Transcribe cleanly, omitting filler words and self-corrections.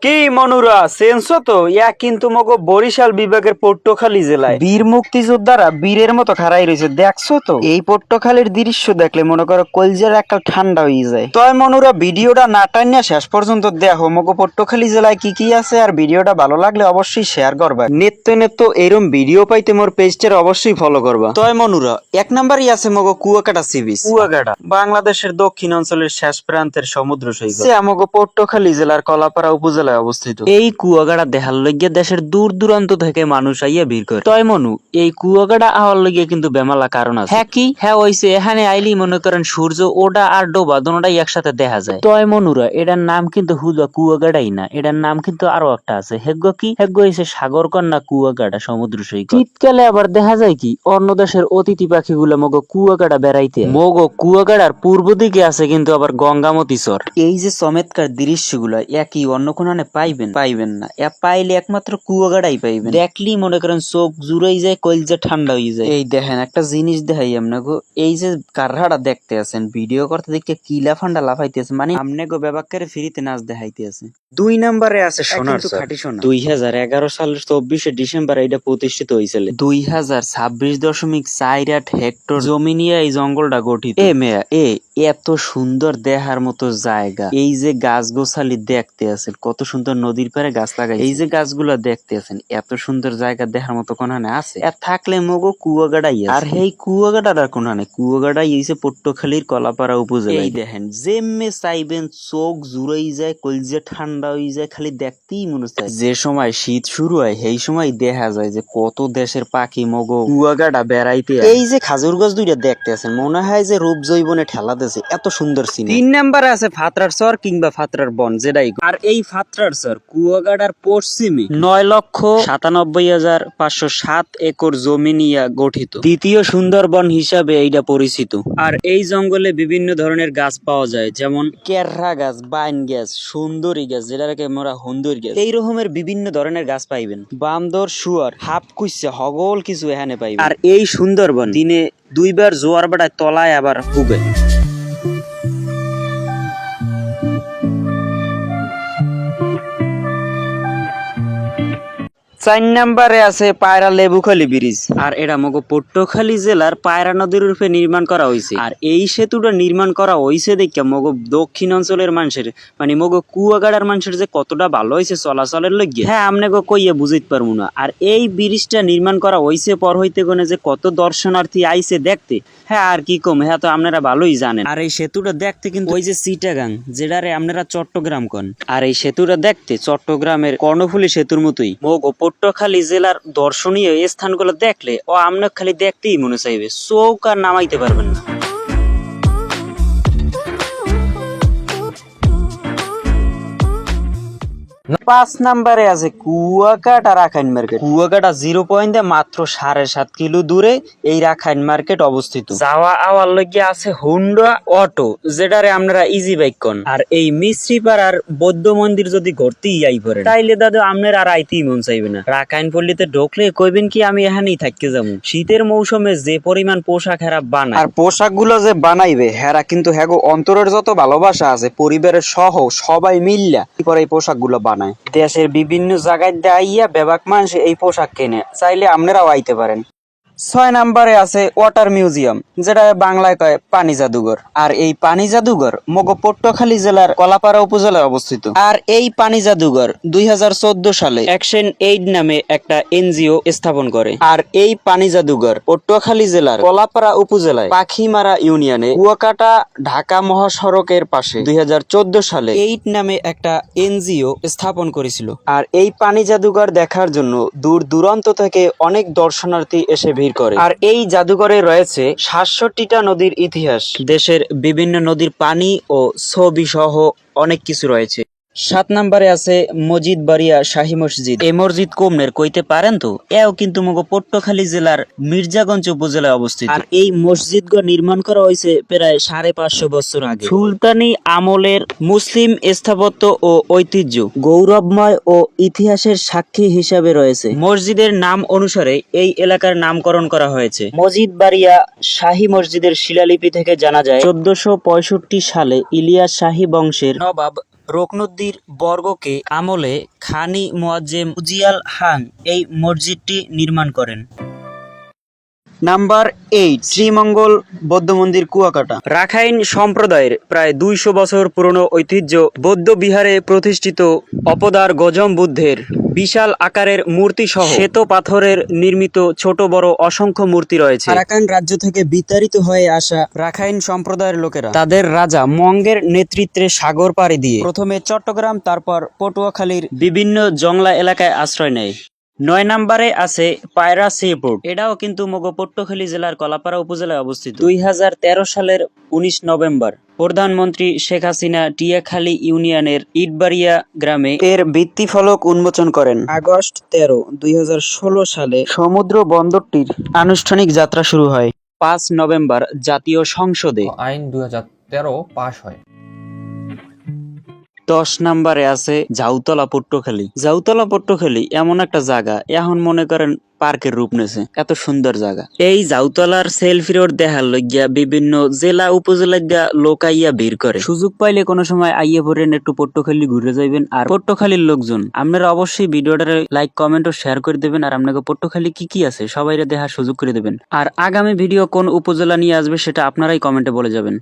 কি মনুরা সেন্সো তো ইয়া কিন্তু মগো বরিশাল বিভাগের পটুয়াখালী জেলায় বীর মুক্তিযোদ্ধারা বীরের মতো খাড়াই রয়েছে দেখছো তো। এই পটুয়াখালীর দৃশ্য দেখলে মনে করো কলজের একটা ঠান্ডা হয়ে যায়। তয় মনুরা ভিডিওটা না টানিয়া শেষ পর্যন্ত দেখো মগো পটুয়াখালী জেলায় কি কি আছে, আর ভিডিওটা ভালো লাগলে অবশ্যই শেয়ার করবা। নিত্য নিত্য এরম ভিডিও পাইতে মোর পেজটার অবশ্যই ফলো করবা। তয় মনুরা এক নাম্বারই আছে মগো কুয়াকাটা সি বিচ। কুয়াকাটা বাংলাদেশের দক্ষিণ অঞ্চলের শেষ প্রান্তের সমুদ্র সৈকত। মগো পটুয়াখালী জেলার কলাপাড়া উপজেলায় অবস্থিত। এই কুয়াকাটা দেখার লইগে দেশের দূর দূরান্ত থেকে মানুষ আইয়া ভিড় করে। তয় মনু এই কুয়াকাটা আওয়ার লইগে কিন্তু বেমালা কারণ আছে। হ্যাঁ কি হ্যাঁ হইছে এখানে আইলি মনে করেন সূর্য ওডা আর ডোবা দোনোটাই একসাথে দেখা যায়। তয় মনুরা এটার নাম কিন্তু হুদা কুয়াকাটাই না, এটার নাম কিন্তু আরো একটা আছে। হেগ্য কি হেগ্য হইছে সাগরকন্যা কুয়াকাটা সমুদ্র সৈকত। শীতকালে আবার দেখা যায় কি অন্য দেশের অতিথি পাখিগুলো মগো কুয়াকাটা বেড়াইতে। মগো কুয়াকাটার পূর্ব দিকে আছে কিন্তু আবার গঙ্গামতি চর। এই যে চমৎকার দৃশ্যগুলো একই অন্য কোনো পাইবেন না। পাইলে একমাত্র কুয়াকাটাই পাইবেন। দেখলি মনে করেন চোখ জুড়াই যায়, কলজা ঠান্ডা হয়ে যায়। এই দেখেন একটা জিনিস দেখাই আপনাকে, এই যে কারহাটা দেখতে আছেন ভিডিও করতে দেখতে কি লাফান্ডা লাফাইতেছে, মানে আমনে গো বেবাক্কারে ফ্রিতে নাচ দেখাইতে আছে। 2 নম্বরে আছে সোনার চর। 2011 সালের 24শে ডিসেম্বর এটা প্রতিষ্ঠিত হয়েছিল। 2026.48 হেক্টর জমি নিয়ে এই জঙ্গলটা গঠিত। এত সুন্দর দেখার মতো জায়গা। এই যে গাছ গোছালি দেখতে আছেন কত সুন্দর, নদীর পাড়ে গাছ লাগাই। এই যে গাছগুলো দেখতে আছেন এত সুন্দর জায়গা দেখার মতো কোনখানে আছে? আর থাকলে মগো কুয়াকাটাই আছে। আর এই কুয়াকাটার কোনখানে কুয়াকাটাই হইছে পটুয়াখালীর কলাপাড়া উপজেলা। এই দেখেন যেমনে চাইবেন চোখ জুড়াই যায়, কলজে ঠান্ডা হয়ে যায়, খালি দেখতেই মনে চায়। যে সময় শীত শুরু হয় সেই সময় দেখা যায় যে কত দেশের পাখি মগো কুয়াকাটা বেড়াইতে। এই যে খাজুর গাছ দুইটা দেখতে আছেন মনে হয় যে রূপ জৈবনে ঠেলা দিয়েছে, এত সুন্দর সিন। 3 নম্বরে আছে ফাতরার চর কিংবা ফাতরার বন যেটাই। আর এই ফাতরার চর কুয়াকাটার পশ্চিমে 9,97,507 একর জমি নিয়ে গঠিত দ্বিতীয় সুন্দরবন হিসাবে এইটা পরিচিত। আর এই জঙ্গলে বিভিন্ন ধরনের গাছ পাওয়া যায়, যেমন কেররা গাছ, বাইন গাছ, সুন্দরী গাছ যেটাকে আমরা হন্দুর গাছ, এই রকমের বিভিন্ন ধরনের গাছ পাইবেন। বান্দর, শুয়ার, হাফ কুইসা হগল কিছু এখানে পাইবেন। আর এই সুন্দরবন দিনে 2 বার জোয়ার বাটায় তলায় আবার হুগে। 4 নম্বরে আছে পায়রা লেবুখালী ব্রিজ। আর এটা মগো পটুয়াখালী জেলার পায়রা নদীর রূপে নির্মাণ করা হয়েছে। আর এই সেতুটা নির্মাণ করা হয়েছে দেখে মগো দক্ষিণ অঞ্চলের মানুষের, মানে মগো কুয়াকাটার মানুষের যে কতটা ভালো হয়েছে চলাচলের লইগে, হ্যাঁ আমনে গো কইয়ে বুঝাইতে পারবো না। আর এই ব্রিজটা নির্মাণ করা হয়েছে পর হইতে গনে যে কত দর্শনার্থী আইছে দেখতে, হ্যাঁ আর কি কম, হ্যাঁ তো আপনারা ভালোই জানেন। আর এই সেতুটা দেখতে কিন্তু ওই যে চিটাগাং যেটারে আপনারা চট্টগ্রাম কন, আর এই সেতুটা দেখতে চট্টগ্রামের কর্ণফুলী সেতুর মতোই। মগো পটুয়াখালী জেলার দর্শনীয় স্থানগুলো দেখলে ও আপনার খালি দেখতেই মনে চাইবে, চোখ আর নামাইতে পারবেন না। 5 নম্বরে আছে কুয়াকাটা রাখাইন মার্কেট। কুয়াকাটা 0 পয়েন্টে মাত্র 7.5 কিলো দূরে এই রাখাইন মার্কেট অবস্থিত। যাওয়া আওয়ার লগে আছে হুন্ডা অটো যেটারে আপনারা ইজি বাইক কন। আর এই মিস্ত্রিপাড়ার বৌদ্ধ মন্দির যদি ঘুরতেই আই পড়েন তাইলে দাদা আপনার আর আইতেই মন চাইবে না। রাখাইন পল্লীতে ঢুকলে কইবেন কি আমি এখানেই থাকতে যাবো। শীতের মৌসুমে যে পরিমাণ পোশাক হেরা বানায়, আর পোশাক গুলো যে বানাইবে হেরা কিন্তু হ্যাগো অন্তরের যত ভালোবাসা আছে পরিবারের সহ সবাই মিল্লা পরে এই পোশাক গুলো বানায়। দেশের বিভিন্ন জায়গায় দাইয়া বেবাক মানুষ এই পোশাক কেনে, চাইলে আপনারাও আইতে পারেন। 6 নম্বরে আছে ওয়াটার মিউজিয়াম যেটা বাংলায় কয় পানি জাদুঘর। আর এই পানি জাদুঘর মগো পটুয়াখালী জেলার কলাপাড়া উপজেলায় অবস্থিত। আর এই পানি জাদুঘর 2014 সালে অ্যাকশন এইড নামে একটা এনজিও স্থাপন করে। আর এই পানি জাদুঘর পটুয়াখালী জেলার কলাপাড়া উপজেলায় পাখিমারা ইউনিয়নে কুয়াকাটা ঢাকা মহাসড়কের পাশে 2014 সালে এইড নামে একটা এনজিও স্থাপন করেছিল। আর এই পানি জাদুঘর দেখার জন্য দূর দূরান্ত থেকে অনেক দর্শনার্থী এসে করে। আর এই জাদুঘরে রয়েছে 67টা নদীর ইতিহাস, দেশের বিভিন্ন নদীর পানি ও ছবি সহ অনেক কিছু রয়েছে। 7 নম্বরে আছে মসজিদ বাড়িয়া শাহী মসজিদ। এই মসজিদ কোমনের কইতে পারেন তো, এও কিন্তু মগো পটুয়াখালী জেলার মির্জাগঞ্জ উপজেলায় অবস্থিত। আর এই মসজিদগুলো নির্মাণ করা হয়েছে প্রায় 550 বছর আগে। সুলতানি আমলের মুসলিম স্থাপত্য ও ঐতিহ্য গৌরবময় ও ইতিহাসের সাক্ষী হিসাবে রয়েছে। মসজিদের নাম অনুসারে এই এলাকার নামকরণ করা হয়েছে। মসজিদ বাড়িয়া শাহী মসজিদের শিলালিপি থেকে জানা যায় 1465 সালে ইলিয়াস শাহী বংশের নবাব রুকনুদ্দিন বর্গকে আমলে খানি মুয়াজ্জেম উজিয়াল খান এই মসজিদটি নির্মাণ করেন। নাম্বার 8, শ্রীমঙ্গল বৌদ্ধ মন্দির কুয়াকাটা। রাখাইন সম্প্রদায়ের প্রায় 200 বছর পুরনো ঐতিহ্য বৌদ্ধ বিহারে প্রতিষ্ঠিত অপদার গজম বুদ্ধের বিশাল আকারের মূর্তি সহ শ্বেত পাথরের নির্মিত ছোট বড় অসংখ্য মূর্তি রয়েছে। আরাকান রাজ্য থেকে বিতাড়িত হয়ে আসা রাখাইন সম্প্রদায়ের লোকেরা তাদের রাজা মঙ্গের নেতৃত্বে সাগর পাড়ি দিয়ে প্রথমে চট্টগ্রাম, তারপর পটুয়াখালীর বিভিন্ন জংলা এলাকায় আশ্রয় নেয়। 9 নম্বরে আছে পায়রা সি পোর্ট। এটাও কিন্তু পটুয়াখালী জেলার কলাপাড়া উপজেলায় অবস্থিত। 2013 সালের 19 নভেম্বর প্রধানমন্ত্রী শেখ হাসিনা টিয়াখালী ইউনিয়নের ইটবাড়িয়া গ্রামে এর ভিত্তিফলক উন্মোচন করেন। আগস্ট 13, 2016 সালে সমুদ্র বন্দরটির আনুষ্ঠানিক যাত্রা শুরু হয়। 5 নভেম্বর জাতীয় সংসদে আইন 2013 পাশ হয়। 10 নম্বরে আছে জাউতলা পট্টখালী। জাউতলা পট্টখালী এমন একটা জায়গা, এখন মনে করেন পার্কের রূপ নেছে, এত সুন্দর জায়গা। এই জাউতলার সেলফি রোড দেখার লইগিয়া বিভিন্ন জেলা উপজেলা লোক আইয়া ভিড় করে। সুযোগ পাইলে কোনো সময় আইয়া পড়েন, একটু পট্টখালী ঘুরে যাইবেন। আর পট্টখালীর লোকজন আপনারা অবশ্যই ভিডিওটা লাইক, কমেন্ট ও শেয়ার করে দেবেন। আর আপনাকে পট্টখালী কি কি আছে সবাইরে দেখার সুযোগ করে দেবেন। আর আগামী ভিডিও কোন উপজেলা নিয়ে আসবে সেটা আপনারাই কমেন্টে বলে যাবেন।